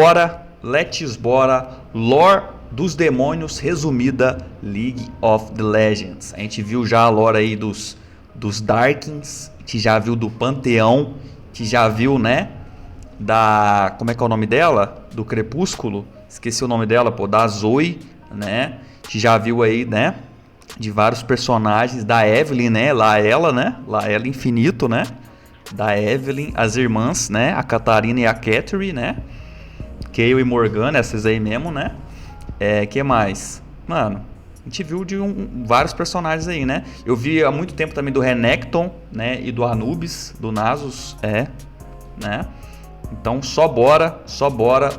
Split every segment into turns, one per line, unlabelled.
bora, let's bora, lore dos demônios resumida League of the Legends. A gente viu já a lore aí dos Darkins, a gente já viu do Panteão, a gente já viu, né, da, como é que é o nome dela? Do Crepúsculo, esqueci o nome dela, pô, da Zoe, né, a gente já viu aí, né, de vários personagens, da Evelyn, né, lá ela infinito, né, da Evelyn, as irmãs, né, a Catarina e a Catherine, né, Kayle e Morgana, essas aí mesmo, né, que mais? Mano, a gente viu de vários personagens aí, né, eu vi há muito tempo também do Renekton, né, e do Anubis, do Nasus, né, então só bora,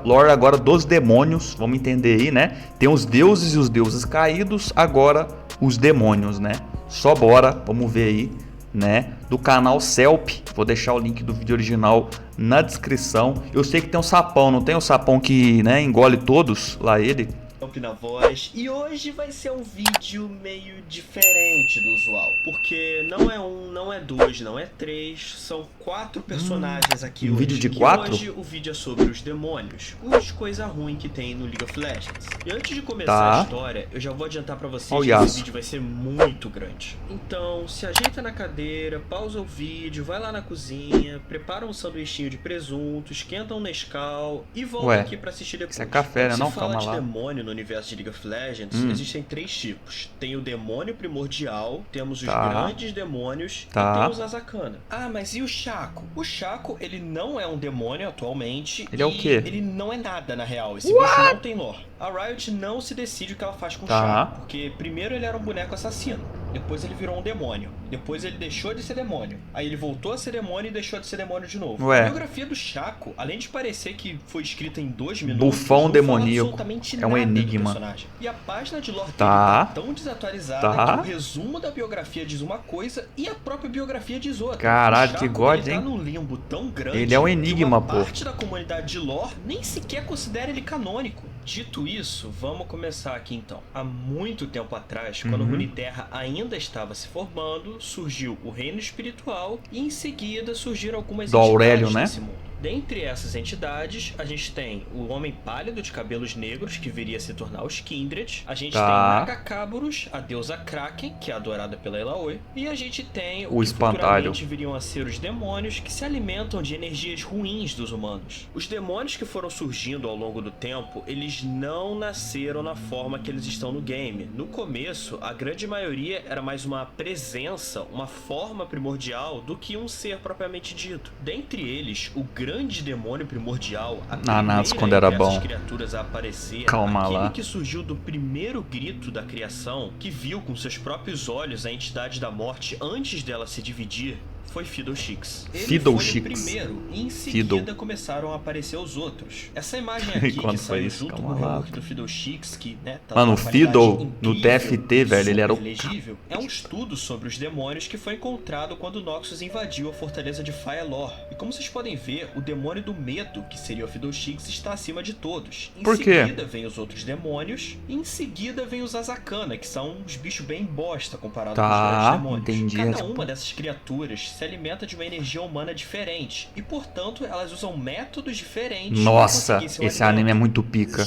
lore agora dos demônios, vamos entender aí, né, tem os deuses e os deuses caídos, agora os demônios, né, só bora, vamos ver aí, né, do canal Celp, vou deixar o link do vídeo original na descrição. Eu sei que tem um sapão, não tem um sapão que, né, engole todos, lá ele.
Na voz, e hoje vai ser um vídeo meio diferente do usual, porque não é um, não é dois, não é três, são 4 personagens aqui hoje.
Vídeo de 4?
Hoje o vídeo é sobre os demônios, os coisa ruim que tem no League of Legends. E antes de começar a história, eu já vou adiantar pra vocês que esse vídeo vai ser muito grande. Então, se ajeita na cadeira, pausa o vídeo, vai lá na cozinha, prepara um sanduichinho de presunto, esquenta um Nescau e volta aqui pra assistir depois.
Isso é café, né? Não,
calma lá. Se fala de
lá.
demônio no universo de League of Legends, existem 3 tipos. Tem o demônio primordial, temos os grandes demônios e temos a Azakana. Ah, mas e o Shaco? O Shaco, ele não é um demônio atualmente.
Ele é o quê?
Ele não é nada, na real. Esse bicho não tem lore. A Riot não se decide o que ela faz com o Shaco, porque primeiro ele era um boneco assassino. Depois ele virou um demônio. Depois ele deixou de ser demônio. Aí ele voltou a ser demônio e deixou de ser demônio de novo. A biografia do Shaco, além de parecer que foi escrita em 2 minutos,
bufão demoníaco.
É
um enigma.
E a página de lore dele tá tão desatualizada que o resumo da biografia diz uma coisa e a própria biografia diz outra.
Caralho, que god, hein?
Ele tá num limbo tão grande.
Ele é um enigma,
pô. Parte da comunidade de lore nem sequer considera ele canônico. Dito isso, vamos começar aqui então. Há muito tempo atrás, quando Runeterra ainda estava se formando, surgiu o Reino Espiritual e em seguida surgiram algumas
do Aurélio, né?
nesse mundo. Dentre essas entidades, a gente tem o Homem Pálido de cabelos negros, que viria a se tornar os Kindred. A gente tem Nagacaburus, a deusa Kraken, que é adorada pela Elaoi. E a gente tem o que futuramente viriam a ser os demônios, que se alimentam de energias ruins dos humanos. Os demônios que foram surgindo ao longo do tempo, eles não nasceram na forma que eles estão no game. No começo, a grande maioria era mais uma presença, uma forma primordial do que um ser propriamente dito. Dentre eles, o grande demônio primordial, a primeira
quando era bom.
criaturas a aparecer, aquele que surgiu do primeiro grito da criação, que viu com seus próprios olhos a entidade da morte antes dela se dividir, foi Fiddlesticks. Ele foi o primeiro e em seguida começaram a aparecer os outros. Essa imagem aqui que saiu junto com o rework do Fiddlesticks, que, né, tá
mano, o Fiddle no TFT, velho, ele era o
legível, é um estudo sobre os demônios que foi encontrado quando Noxus invadiu a fortaleza de Fyrelore. E como vocês podem ver, o demônio do medo, que seria o Fiddlesticks, está acima de todos. Em seguida vem os outros demônios e em seguida vem os Azakana, que são uns bichos bem bosta comparado com os grandes demônios.
Entendi.
Cada uma dessas criaturas se alimenta de uma energia humana diferente e, portanto, elas usam métodos diferentes.
Nossa, esse anime é muito pica.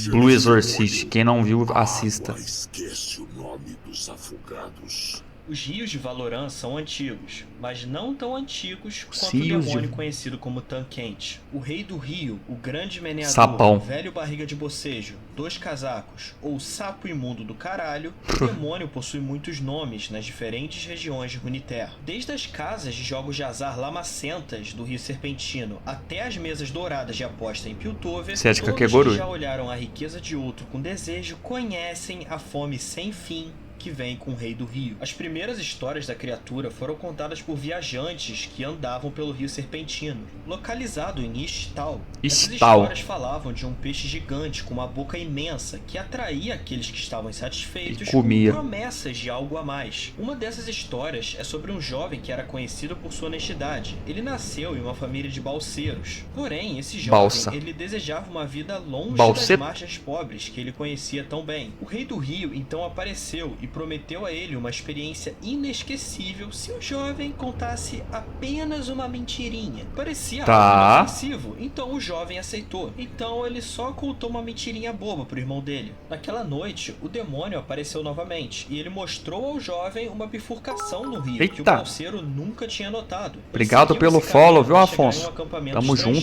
Blue Exorcist, quem não viu, assista.
Esquece o nome dos afogados.
Os rios de Valoran são antigos, mas não tão antigos quanto o demônio conhecido como Tanquente. O Rei do Rio, o Grande Meneador,
Sapão.
o Velho Barriga de Bocejo, Dois Casacos ou Sapo Imundo do Caralho, o demônio possui muitos nomes nas diferentes regiões de Runeterra. Desde as casas de jogos de azar lamacentas do Rio Serpentino até as mesas douradas de aposta em Piltover, todos que já olharam a riqueza de outro com desejo conhecem a fome sem fim que vem com o Rei do Rio. As primeiras histórias da criatura foram contadas por viajantes que andavam pelo Rio Serpentino, localizado em Ixtal. Essas histórias falavam de um peixe gigante com uma boca imensa que atraía aqueles que estavam insatisfeitos com promessas de algo a mais. Uma dessas histórias é sobre um jovem que era conhecido por sua honestidade. Ele nasceu em uma família de balseiros. Porém, esse jovem, ele desejava uma vida longe das margens pobres que ele conhecia tão bem. O Rei do Rio então apareceu e prometeu a ele uma experiência inesquecível se o jovem contasse apenas uma mentirinha. Parecia algo inofensivo, então o jovem aceitou. Então ele só contou uma mentirinha boba pro irmão dele. Naquela noite, o demônio apareceu novamente e ele mostrou ao jovem uma bifurcação no rio que o balseiro nunca tinha notado.
Obrigado pelo follow, viu, Afonso? Tamo junto.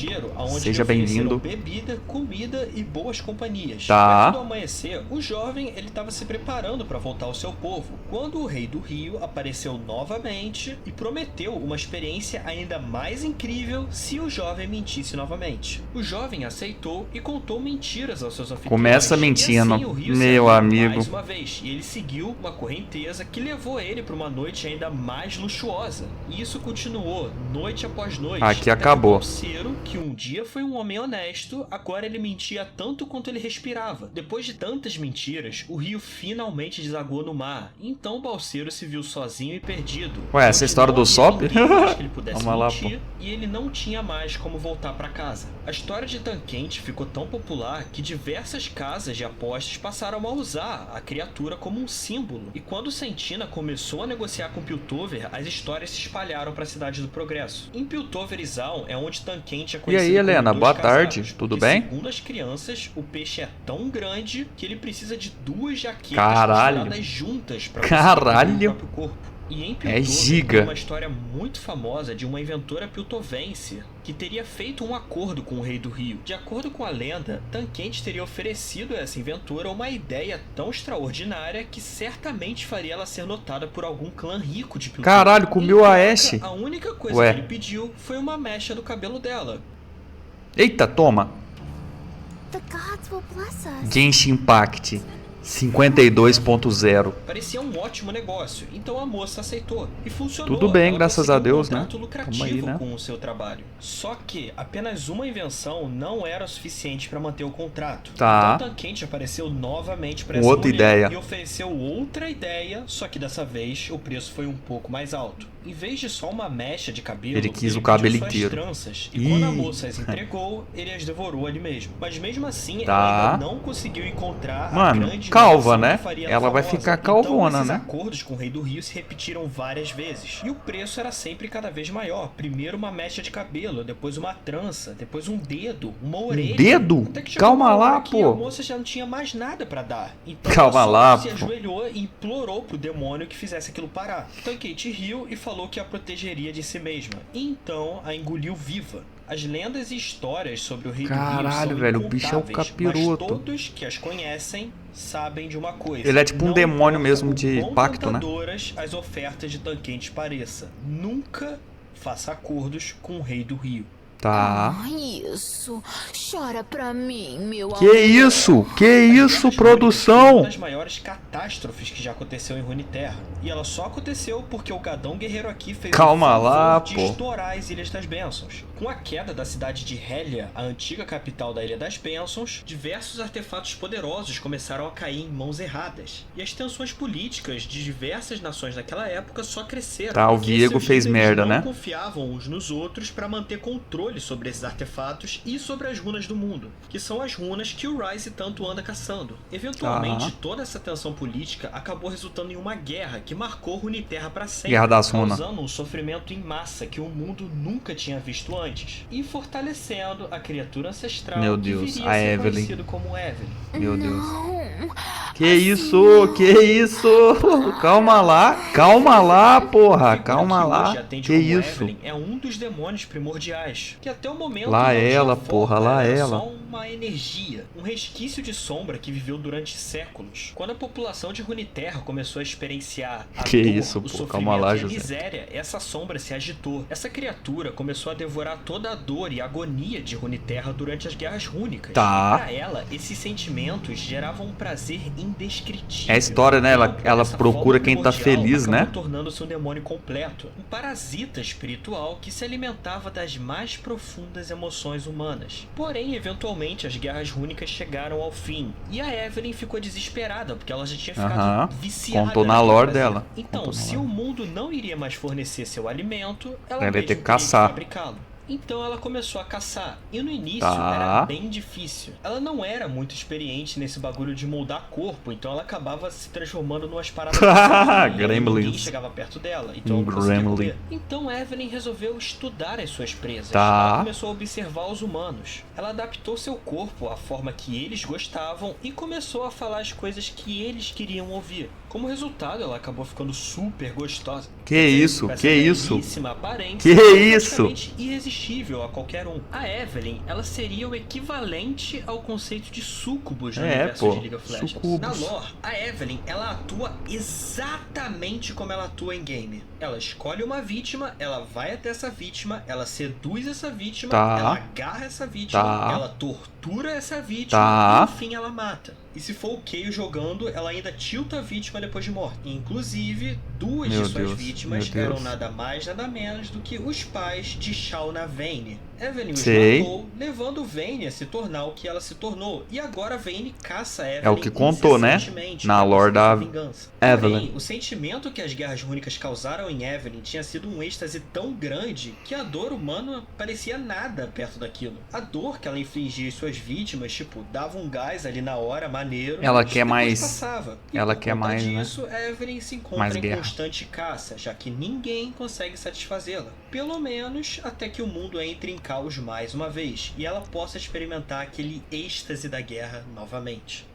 Seja bem-vindo.
Bebida, comida e boas companhias.
Tá.
Perto do amanhecer, o jovem ele estava se preparando para voltar ao seu povo, quando o rei do rio apareceu novamente e prometeu uma experiência ainda mais incrível se o jovem mentisse novamente. O jovem aceitou e contou mentiras aos seus anfitriões.
Começa mentindo,
assim, o rio
meu amigo.
Mais uma vez, e ele seguiu uma correnteza que levou ele para uma noite ainda mais luxuosa. E isso continuou noite após noite.
Aqui acabou.
O balseiro, que um dia foi um homem honesto, agora ele mentia tanto quanto ele respirava. Depois de tantas mentiras, o rio finalmente desagou no mar. Então o balseiro se viu sozinho e perdido.
Ué, essa história do Sop?
Vamos lá, pô. E ele não tinha mais como voltar para casa. A história de Tanquente ficou tão popular que diversas casas de apostas passaram a usar a criatura como um símbolo. E quando Sentina começou a negociar com Piltover, as histórias se espalharam para a cidade do Progresso. Em Piltover e Zaun é onde Tanquente é conhecido.
E aí, Helena,
como
boa
casacos,
tarde, tudo
porque,
bem?
Segundo as crianças, o peixe é tão grande que ele precisa de 2 jaquetas costuradas juntas para o próprio corpo. E em Piltover,
giga.
tem uma história muito famosa de uma inventora piltovense que teria feito um acordo com o rei do rio. De acordo com a lenda, Tanquente teria oferecido a essa inventora uma ideia tão extraordinária que certamente faria ela ser notada por algum clã rico de Piltover.
Caralho, comeu a Ashe.
A única coisa que ele pediu foi uma mecha do cabelo dela.
Eita, toma.
The gods will bless us.
Genshin Impact 52.0.
Parecia um ótimo negócio, então a moça aceitou e funcionou.
Tudo bem,
Ela
graças a
conseguiu
Deus, né?
Lucrativo
Tamo aí, né?
com o seu trabalho. Só que apenas uma invenção não era suficiente para manter o contrato.
Tá.
Então Tanquente apareceu novamente para
Com
essa
outra
mulher
ideia.
e ofereceu outra ideia, só que dessa vez o preço foi um pouco mais alto. Em vez de só uma mecha de cabelo,
Ele quis o
pediu
cabelo
suas
inteiro.
tranças. E quando a moça as entregou, ele as devorou ali mesmo. Mas mesmo assim,
Tá.
ela ainda não conseguiu encontrar a
Mano,
grande
calva,
inovação
né?
que faria
Ela vai
famosa.
ficar calvona,
Então, esses
né?
acordos com o rei do rio se repetiram várias vezes. E o preço era sempre cada vez maior. Primeiro uma mecha de cabelo, depois uma trança, depois um dedo, uma orelha.
Dedo?
Até que chegou
Calma
uma hora
lá,
que
pô.
A moça já não tinha mais nada pra dar. Então
Calma
ela só
lá,
se
pô.
ajoelhou e implorou pro demônio que fizesse aquilo parar. Tanquete riu e falou que a protegeria de si mesma. Então a engoliu viva. As lendas e histórias sobre o rei do rio
Caralho,
são
velho, o bicho é um
incontáveis,
capiroto.
mas todos que as conhecem sabem de uma coisa.
Ele é tipo um
Não
demônio
importa
mesmo
o
de
quão
pacto, né?
tentadoras as ofertas de Tanquente pareça. Nunca faça acordos com o rei do rio.
Tá.
Isso. Chora pra mim, meu amor.
Que isso? Que isso, produção?
Uma das maiores catástrofes que já aconteceu em Runeterra. E ela só aconteceu porque o Gadão Guerreiro aqui fez
Calma
o favor
lá,
de
pô.
estourar as Ilhas das Bênçãos. Com a queda da cidade de Hellia, a antiga capital da Ilha das Bênçãos, diversos artefatos poderosos começaram a cair em mãos erradas. E as tensões políticas de diversas nações naquela época só cresceram.
Tá, o
porque
Viego
seus
fez
líderes
merda,
não
né?
confiavam uns nos outros para manter controle sobre esses artefatos e sobre as runas do mundo, que são as runas que o Ryze tanto anda caçando. Eventualmente, toda essa tensão política acabou resultando em uma guerra que marcou Runeterra para sempre,
Guerra das Runas.
causando um sofrimento em massa que o mundo nunca tinha visto antes, e fortalecendo a criatura ancestral
Meu
que
Deus,
viria
a
a ser
Evelyn.
conhecido como Evelyn.
Meu Deus.
Não.
Que isso? Que isso? Calma lá, porra.
A figura
Calma
que
lá.
hoje atende
Que
como
isso?
Evelyn é um dos demônios primordiais, que até o momento
Lá
não tinha
ela,
forma,
porra, lá
era
ela.
só uma energia, um resquício de sombra que viveu durante séculos. Quando a população de Runeterra começou a experienciar a
Que
dor,
isso,
o
pô,
sofrimento
calma lá,
e a
José.
miséria, essa sombra se agitou. Essa criatura começou a devorar toda a dor e agonia de Runeterra durante as guerras rúnicas.
Tá.
Para ela, esses sentimentos geravam um prazer indescritível.
É a história, né? Ela
Essa
procura
forma
quem tá
primordial
feliz,
acabou
né?
tornando-se um demônio completo, um parasita espiritual que se alimentava das mais profundas emoções humanas. Porém, eventualmente, as guerras rúnicas chegaram ao fim, e a Evelyn ficou desesperada, porque ela já tinha ficado
Aham.
viciada.
Contou na
naquele
lore
prazer.
dela.
Então,
Contou na
se
lore.
o mundo não iria mais fornecer seu alimento, ela
Ela ia ter
mesma
que
teria
caçar.
fabricá-lo. Então ela começou a caçar, e no início
Tá.
era bem difícil. Ela não era muito experiente nesse bagulho de moldar corpo, então ela acabava se transformando numas paradas e
Gremlins.
ninguém chegava perto dela, então ela não conseguia
Gremlin.
comer. Então Evelyn resolveu estudar as suas presas.
Tá.
Ela começou a observar os humanos. Ela adaptou seu corpo à forma que eles gostavam e começou a falar as coisas que eles queriam ouvir. Como resultado, ela acabou ficando super gostosa.
Que isso?
Com essa
Que isso?
belíssima aparência,
Que
e
isso?
praticamente irresistível a qualquer um. A Evelyn, ela seria o equivalente ao conceito de súcubus no universo
pô,
de League of Legends.
sucubus.
Na lore, a Evelyn, ela atua exatamente como ela atua em game. Ela escolhe uma vítima, ela vai até essa vítima, ela seduz essa vítima,
Tá.
ela agarra essa vítima,
Tá.
ela tortura essa vítima
Tá.
e no fim ela mata. E se for o Kayle jogando, ela ainda tilta a vítima depois de morte. Inclusive, duas
Meu
de suas
Deus,
vítimas
meu
eram
Deus.
nada mais, nada menos do que os pais de Shauna Vayne. Evelyn os
Sei.
matou, levando Vayne a se tornar o que ela se tornou. E agora Vayne caça Evelyn
É o que contou, né?
incessantemente
Na
pra
lore
conseguir
da
sua vingança.
Evelyn.
Porém, o sentimento que as guerras rúnicas causaram em Evelyn tinha sido um êxtase tão grande que a dor humana parecia nada perto daquilo. A dor que ela infligia às suas vítimas, tipo, dava um gás ali na hora, maneiro.
Ela
mas
quer
depois
mais-
passava. E
ela
por
quer
conta
mais, né?
disso, Evelyn se encontra
Mais
em
guerra.
constante caça, já que ninguém consegue satisfazê-la. Pelo menos até que o mundo entre em caos mais uma vez e ela possa experimentar aquele êxtase da guerra novamente.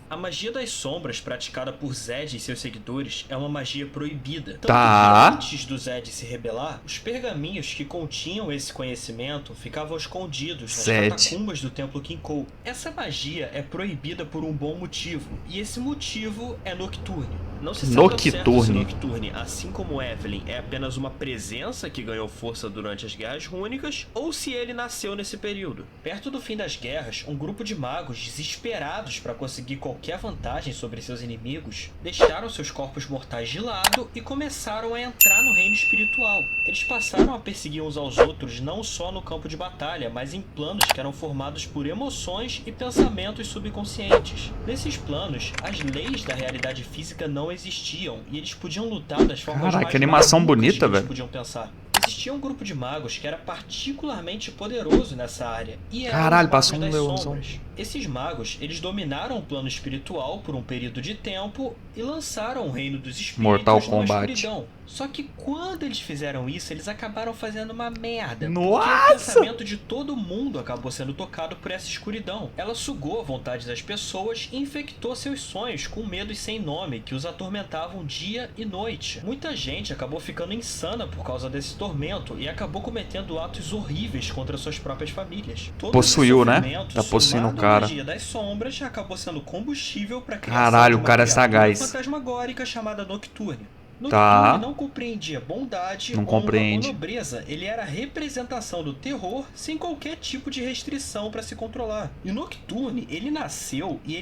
A magia das sombras praticada por Zed e seus seguidores é uma magia proibida. Tanto
Tá.
que antes do Zed se rebelar, os pergaminhos que continham esse conhecimento ficavam escondidos nas
Zed.
catacumbas do Templo Kinkou. Essa magia é proibida por um bom motivo, e esse motivo é Nocturne. Não se sabe ao certo se
Nocturne.
Nocturne, assim como Evelyn, é apenas uma presença que ganhou força durante as Guerras Rúnicas, ou se ele nasceu nesse período. Perto do fim das guerras, um grupo de magos desesperados para conseguir qualquer vantagem sobre seus inimigos, deixaram seus corpos mortais de lado e começaram a entrar no reino espiritual. Eles passaram a perseguir uns aos outros não só no campo de batalha, mas em planos que eram formados por emoções e pensamentos subconscientes. Nesses planos, as leis da realidade física não existiam e eles podiam lutar das formas
Caraca,
mais
que animação
malucas
bonita,
que eles
velho.
podiam pensar. Existia um grupo de magos que era particularmente poderoso nessa área e eram
Caralho,
os magos
passou um
das
leãozão.
sombras. Esses magos, eles dominaram o plano espiritual por um período de tempo e lançaram o reino dos espíritos
Mortal
numa
Kombat.
escuridão. Só que quando eles fizeram isso, eles acabaram fazendo uma merda. Porque
Nossa!
o pensamento de todo mundo acabou sendo tocado por essa escuridão. Ela sugou a vontade das pessoas e infectou seus sonhos com medos sem nome que os atormentavam dia e noite. Muita gente acabou ficando insana por causa desse tormento e acabou cometendo atos horríveis contra suas próprias famílias. Todo
Possuiu,
esse
né?
sofrimento,
Tá possuindo o
somado à
cara.
magia das sombras, acabou sendo combustível para
Caralho, o cara é sagaz.
fantasmagórica chamada Nocturne. Nocturne
Tá.
não compreendia bondade,
Não
honra
compreende.
ou nobreza. Ele era a representação do terror sem qualquer tipo de restrição para se controlar. E o Nocturne, ele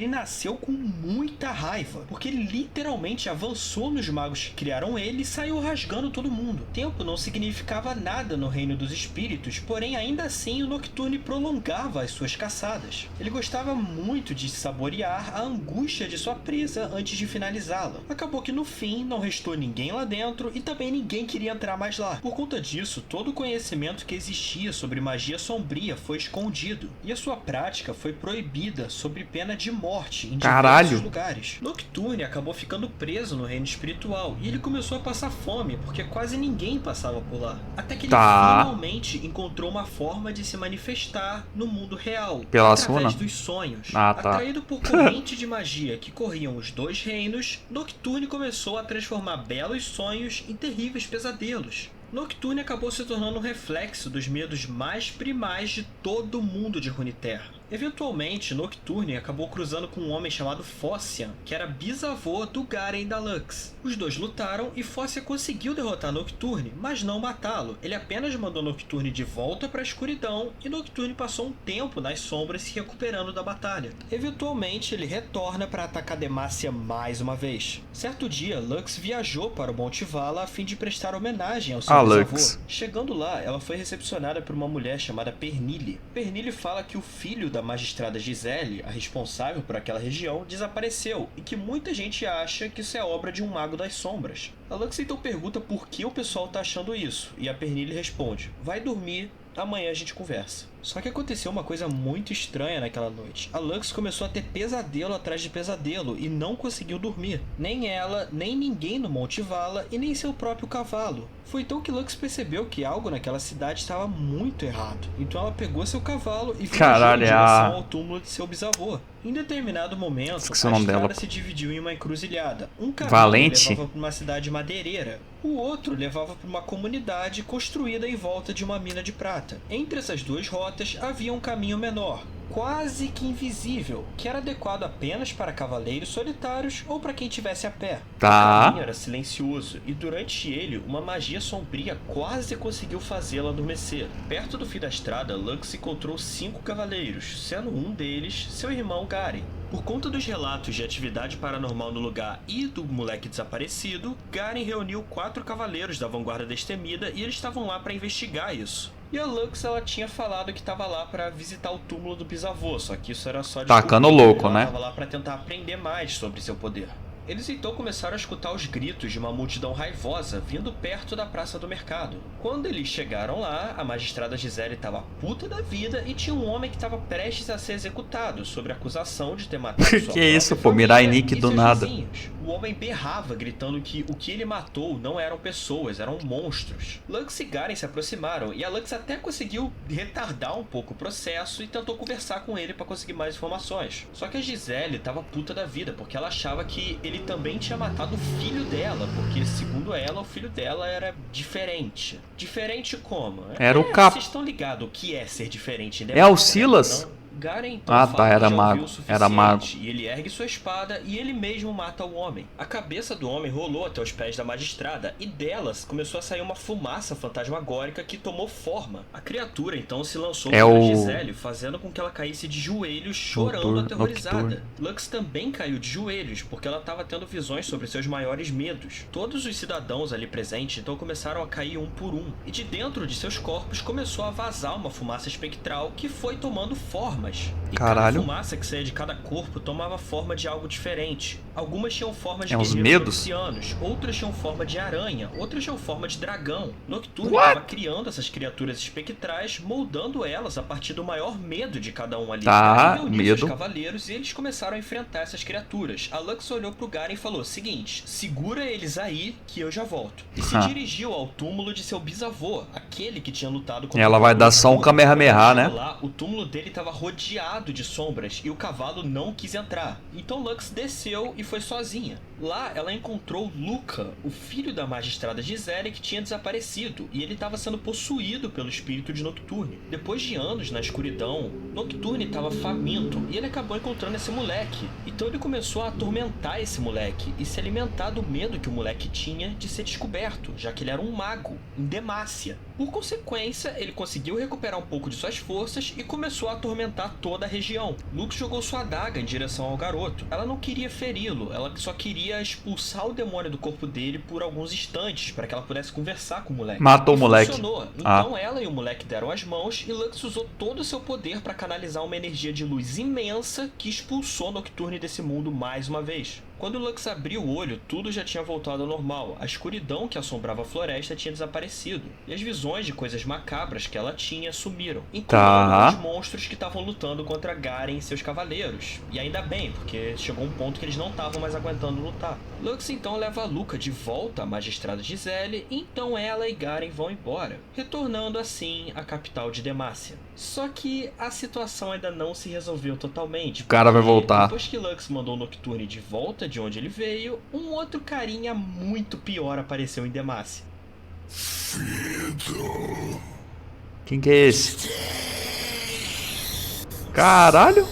nasceu com muita raiva, porque ele literalmente avançou nos magos que criaram ele e saiu rasgando todo mundo. Tempo não significava nada no reino dos espíritos, porém ainda assim o Nocturne prolongava as suas caçadas. Ele gostava muito de saborear a angústia de sua presa antes de finalizá-la. Acabou que no fim não restou ninguém lá dentro e também ninguém queria entrar mais lá. Por conta disso, todo o conhecimento que existia sobre magia sombria foi escondido e a sua prática foi proibida sob pena de morte em
Caralho.
diversos lugares. Nocturne acabou ficando preso no reino espiritual e ele começou a passar fome porque quase ninguém passava por lá. Até que ele
Tá.
finalmente encontrou uma forma de se manifestar no mundo real
Pela
através
Suna?
dos sonhos.
Ah, tá.
Atraído por corrente de magia que corriam os dois reinos, Nocturne começou a transformar belos sonhos em terríveis pesadelos. Nocturne acabou se tornando um reflexo dos medos mais primais de todo o mundo de Runeterra. Eventualmente, Nocturne acabou cruzando com um homem chamado Fócia, que era bisavô do Garen da Lux. Os dois lutaram e Fócia conseguiu derrotar Nocturne, mas não matá-lo. Ele apenas mandou Nocturne de volta para a escuridão e Nocturne passou um tempo nas sombras se recuperando da batalha. Eventualmente, ele retorna para atacar Demacia mais uma vez. Certo dia, Lux viajou para o Monte Vala a fim de prestar homenagem ao seu bisavô.
Lux.
Chegando lá, ela foi recepcionada por uma mulher chamada Pernille. Pernille fala que o filho da magistrada Giselle, a responsável por aquela região, desapareceu e que muita gente acha que isso é obra de um mago das sombras. A Lux então pergunta por que o pessoal tá achando isso, e a Pernille responde: vai dormir, amanhã a gente conversa. Só que aconteceu uma coisa muito estranha naquela noite. A Lux começou a ter pesadelo atrás de pesadelo e não conseguiu dormir. Nem ela, nem ninguém no Monte Vala e nem seu próprio cavalo. Foi então que Lux percebeu que algo naquela cidade estava muito errado. Então ela pegou seu cavalo e viajou em
Caralho,
direção ao túmulo de seu bisavô. Em determinado momento,
Esqueci o
a
nome
estrada
dela.
se dividiu em uma encruzilhada. Um caminho
Valente?
levava para uma cidade madeireira. O outro levava para uma comunidade construída em volta de uma mina de prata. Entre essas duas rotas havia um caminho menor, quase que invisível, que era adequado apenas para cavaleiros solitários ou para quem tivesse a pé.
Tá.
O caminho era silencioso e durante ele uma magia sombria quase conseguiu fazê-la adormecer. Perto do fim da estrada, Lux encontrou 5 cavaleiros, sendo um deles seu irmão Garen. Por conta dos relatos de atividade paranormal no lugar e do moleque desaparecido, Garen reuniu 4 cavaleiros da Vanguarda Destemida e eles estavam lá para investigar isso. E a Lux, ela tinha falado que estava lá para visitar o túmulo do bisavô, só que isso era só
Tacando
desculpa,
louco,
ela
né?
estava lá para tentar aprender mais sobre seu poder. Eles então começaram a escutar os gritos de uma multidão raivosa vindo perto da praça do mercado. Quando eles chegaram lá, a magistrada Giselle estava puta da vida e tinha um homem que estava prestes a ser executado sobre a acusação de ter matado sua
Que isso,
própria
pô, Mirai
família
Nikki
e
do
seus
nada.
vizinhos. O homem berrava, gritando que o que ele matou não eram pessoas, eram monstros. Lux e Garen se aproximaram e a Lux até conseguiu retardar um pouco o processo e tentou conversar com ele para conseguir mais informações. Só que a Giselle estava puta da vida, porque ela achava que ele também tinha matado o filho dela, porque segundo ela, o filho dela era diferente. Diferente como?
Era o cap...
Vocês estão ligados o que é ser diferente, né?
É o Silas?
Não? Garen então
Ah,
fala
tá,
que
era
já
mago,
ouviu o suficiente,
era mago.
E ele ergue sua espada e ele mesmo mata o homem. A cabeça do homem rolou até os pés da magistrada e delas começou a sair uma fumaça fantasmagórica que tomou forma. A criatura então se lançou
É
sobre
o-
Giselle, fazendo com que ela caísse de joelhos, chorando
Noturno,
aterrorizada.
Nocturne.
Lux também caiu de joelhos, porque ela estava tendo visões sobre seus maiores medos. Todos os cidadãos ali presentes então começaram a cair um por um, e de dentro de seus corpos começou a vazar uma fumaça espectral que foi tomando formas. E
Caralho.
cada fumaça que saía de cada corpo tomava forma de algo diferente. Algumas tinham forma de
É uns
guerreiros
medos?
noxianos, outras tinham forma de aranha, outras tinham forma de dragão. Nocturne
What?
estava criando essas criaturas espectrais, moldando elas a partir do maior medo de cada um ali.
Tá,
Garen reuniu
medo.
seus cavaleiros e eles começaram a enfrentar essas criaturas. A Lux olhou pro Garen e falou: seguinte, segura eles aí que eu já volto. E se
Ah.
dirigiu ao túmulo de seu bisavô, aquele que tinha lutado contra
Ela
o
vai dar só um
Nocturne.
Kamehameha,
Quando
né?
chegou lá, o túmulo dele estava rodeado de sombras e o cavalo não quis entrar. Então Lux desceu e foi sozinha. Lá ela encontrou Luca, o filho da magistrada Giselle, que tinha desaparecido, e ele estava sendo possuído pelo espírito de Nocturne. Depois de anos na escuridão, Nocturne estava faminto e ele acabou encontrando esse moleque. Então ele começou a atormentar esse moleque e se alimentar do medo que o moleque tinha de ser descoberto, já que ele era um mago, em Demacia. Por consequência, ele conseguiu recuperar um pouco de suas forças e começou a atormentar toda a região. Lux jogou sua adaga em direção ao garoto. Ela não queria feri-lo, ela só queria expulsar o demônio do corpo dele por alguns instantes, para que ela pudesse conversar com o moleque.
Matou
E
o moleque.
funcionou. Então ela e o moleque deram as mãos e Lux usou todo o seu poder para canalizar uma energia de luz imensa que expulsou Nocturne desse mundo mais uma vez. Quando Lux abriu o olho, tudo já tinha voltado ao normal. A escuridão que assombrava a floresta tinha desaparecido. E as visões de coisas macabras que ela tinha sumiram. Incluindo os monstros que estavam lutando contra Garen e seus cavaleiros. E ainda bem, porque chegou um ponto que eles não estavam mais aguentando lutar. Lux então leva a Luca de volta à magistrada Giselle, e então ela e Garen vão embora, retornando assim à capital de Demacia. Só que a situação ainda não se resolveu totalmente.
O cara vai
porque
voltar.
Depois que Lux mandou Nocturne de volta de onde ele veio, um outro carinha muito pior apareceu em Demacia.
Quem que é esse? Caralho!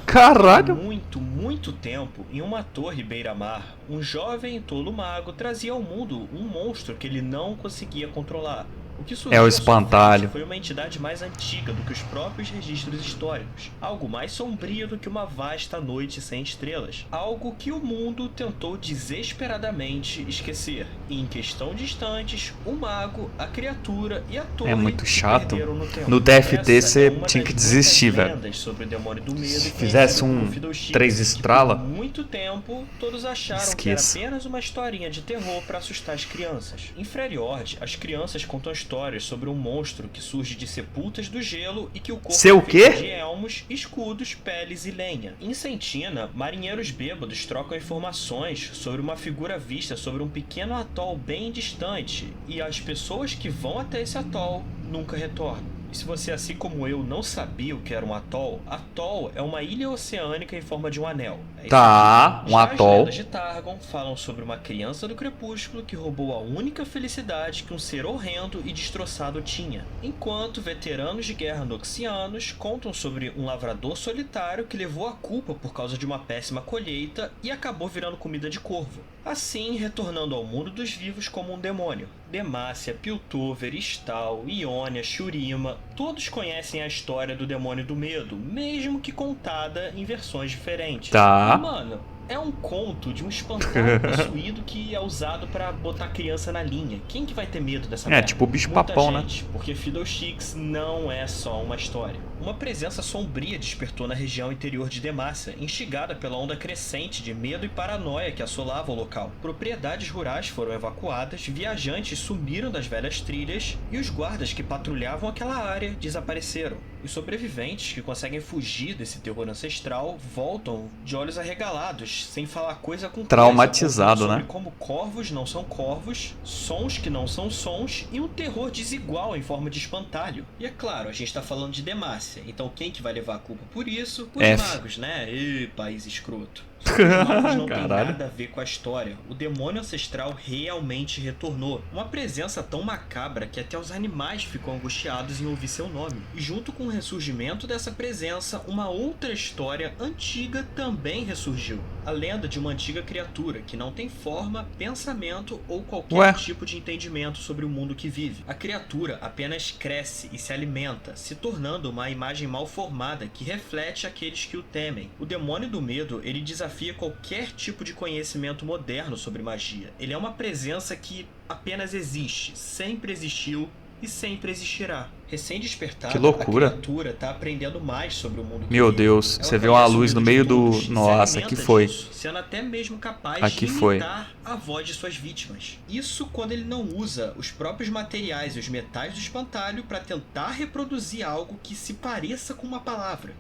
Caralho!
Muito tempo, em uma torre beira-mar, um jovem e tolo mago trazia ao mundo um monstro que ele não conseguia controlar. O que
É o
surgiu à sua
espantalho.
frente foi uma entidade mais antiga do que os próprios registros históricos, algo mais sombrio do que uma vasta noite sem estrelas, algo que o mundo tentou desesperadamente esquecer. E em questão de instantes, o mago, a criatura e a torre
É muito
se
chato.
perderam no tempo.
No TFT
Essa
você
é uma
tinha
das
que desistir,
muitas
velho.
lendas sobre o demônio do medo
Se
conhecido
fizesse
como
um
Fiddlesticks,
3
que
estrala,
por muito tempo todos acharam
esqueça.
que era apenas uma historinha de terror para assustar as crianças. Em Freljord, as crianças contam histórias sobre um monstro que surge de sepultas do gelo e que o corpo
Seu
é feito
quê?
de elmos, escudos, peles e lenha. Em Sentina, marinheiros bêbados trocam informações sobre uma figura vista sobre um pequeno atol bem distante, e as pessoas que vão até esse atol nunca retornam. E se você, assim como eu, não sabia o que era um atol, atol é uma ilha oceânica em forma de um anel. É isso
Tá,
aqui.
um
Já as
atol.
lendas de Targon falam sobre uma criança do crepúsculo que roubou a única felicidade que um ser horrendo e destroçado tinha, enquanto veteranos de guerra noxianos contam sobre um lavrador solitário que levou a culpa por causa de uma péssima colheita e acabou virando comida de corvo, assim retornando ao mundo dos vivos como um demônio. Demacia, Piltover, Stal, Ionia, Shurima, todos conhecem a história do demônio do medo, mesmo que contada em versões diferentes.
Tá.
E, mano, é um conto de um espantalho possuído que é usado pra botar criança na linha. Quem que vai ter medo dessa merda?
tipo o bicho
Muita
papão, né?
gente, porque Fiddlesticks não é só uma história. Uma presença sombria despertou na região interior de Demacia, instigada pela onda crescente de medo e paranoia que assolava o local. Propriedades rurais foram evacuadas, viajantes sumiram das velhas trilhas e os guardas que patrulhavam aquela área desapareceram. Os sobreviventes que conseguem fugir desse terror ancestral voltam de olhos arregalados, sem falar coisa com
Traumatizado,
coisa,
né?
sobre como corvos não são corvos, sons que não são sons e um terror desigual em forma de espantalho. E é claro, a gente tá falando de Demacia, então quem que vai levar a culpa por isso? Os
F.
magos, né? Ê, país escroto. Só que os magos não tem
Caralho.
nada a ver com a história. O demônio ancestral realmente retornou. Uma presença tão macabra que até os animais ficam angustiados em ouvir seu nome. E junto com o ressurgimento dessa presença, uma outra história antiga também ressurgiu. A lenda de uma antiga criatura que não tem forma, pensamento ou qualquer
Ué?
tipo de entendimento sobre o mundo que vive. A criatura apenas cresce e se alimenta, se tornando uma imagem mal formada que reflete aqueles que o temem. O demônio do medo, ele desafia qualquer tipo de conhecimento moderno sobre magia. Ele é uma presença que apenas existe, sempre existiu e sempre existirá. Recém-despertada,
Que loucura.
a criatura tá aprendendo mais sobre o mundo que
Meu
vive.
Deus,
Ela
você vê uma
conhece o
luz no
medo de
meio do...
todos e se
Nossa,
alimenta
aqui foi.
disso, sendo até mesmo capaz
Aqui
de
foi.
imitar a voz de suas vítimas. Isso quando ele não usa os próprios materiais e os metais do espantalho para tentar reproduzir algo que se pareça com uma palavra.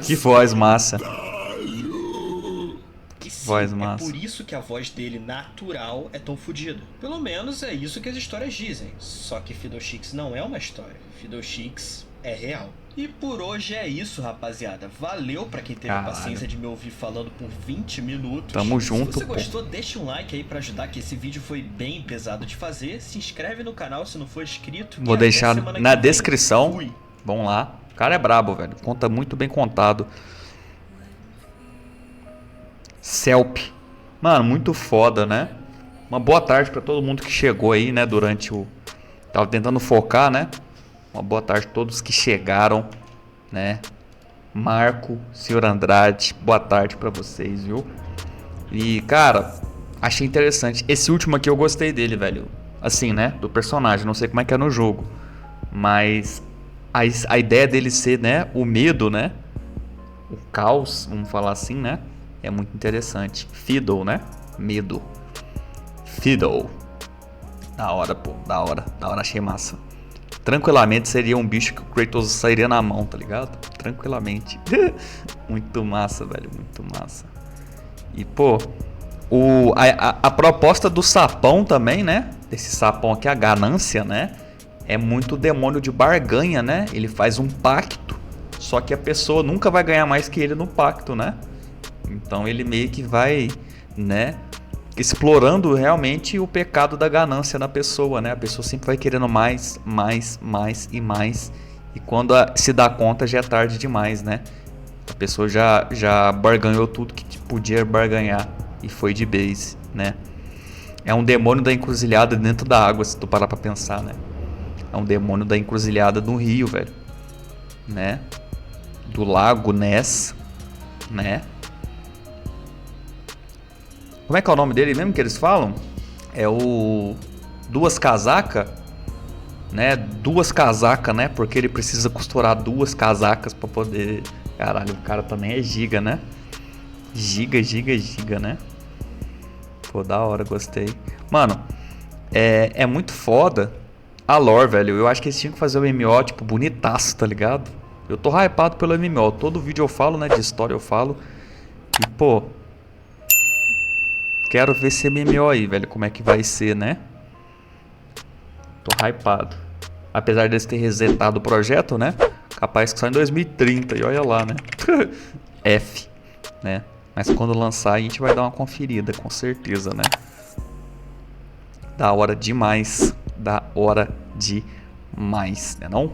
Que voz massa.
E sim,
Voz
é
massa.
por isso que a voz dele natural é tão fodida. Pelo menos é isso que as histórias dizem. Só que Fiddlesticks não é uma história. Fiddlesticks é real. E por hoje é isso, rapaziada. Valeu pra quem teve a
Caralho.
paciência de me ouvir falando por 20 minutos.
Tamo junto,
Se você
pô.
gostou, deixa um like aí pra ajudar, que esse vídeo foi bem pesado de fazer. Se inscreve no canal se não for inscrito.
Vou
e até
deixar
semana
na
que vem.
descrição.
Fui.
Vamos lá. O cara é brabo, velho. Conta muito bem contado. Celp. Mano, muito foda, né? Uma boa tarde pra todo mundo que chegou aí, né? Durante o... Tava tentando focar, né? Uma boa tarde a todos que chegaram, né? Marco, senhor Andrade, boa tarde pra vocês, viu? E, cara, achei interessante. Esse último aqui eu gostei dele, velho. Assim, né? Do personagem. Não sei como é que é no jogo. Mas a ideia dele ser, né? O medo, né? O caos, vamos falar assim, né? É muito interessante. Fiddle, né? Medo. Fiddle. Da hora, pô. Da hora. Da hora, achei massa. Tranquilamente seria um bicho que o Kratos sairia na mão, tá ligado? Tranquilamente. Muito massa, velho. Muito massa. E, pô, a proposta do sapão também, né? Desse sapão aqui, a ganância, né? É muito demônio de barganha, né? Ele faz um pacto, só que a pessoa nunca vai ganhar mais que ele no pacto, né? Então ele meio que vai, né? Explorando realmente o pecado da ganância na pessoa, né? A pessoa sempre vai querendo mais, mais, mais e mais. E quando se dá conta já é tarde demais, né? A pessoa já barganhou tudo que podia barganhar e foi de base, né? É um demônio da encruzilhada dentro da água, se tu parar pra pensar, né? É um demônio da encruzilhada do rio, velho. Né? Do lago Ness, né? Como é que é o nome dele mesmo que eles falam? É o Duas Casaca, né? Duas casacas, né? Porque ele precisa costurar duas casacas pra poder... Caralho, o cara também é giga, né? Giga, né? Pô, da hora, gostei. Mano, é muito foda a lore, velho. Eu acho que eles tinham que fazer o MMO, tipo, bonitaço, tá ligado? Eu tô hypado pelo MMO. Todo vídeo eu falo, né? De história eu falo. E, pô... Quero ver esse MMO aí, velho. Como é que vai ser, né? Tô hypado. Apesar deles ter resetado o projeto, né? Capaz que só em 2030. E olha lá, né? F, né? Mas quando lançar a gente vai dar uma conferida, com certeza, né? Da hora demais. Da hora demais, né não?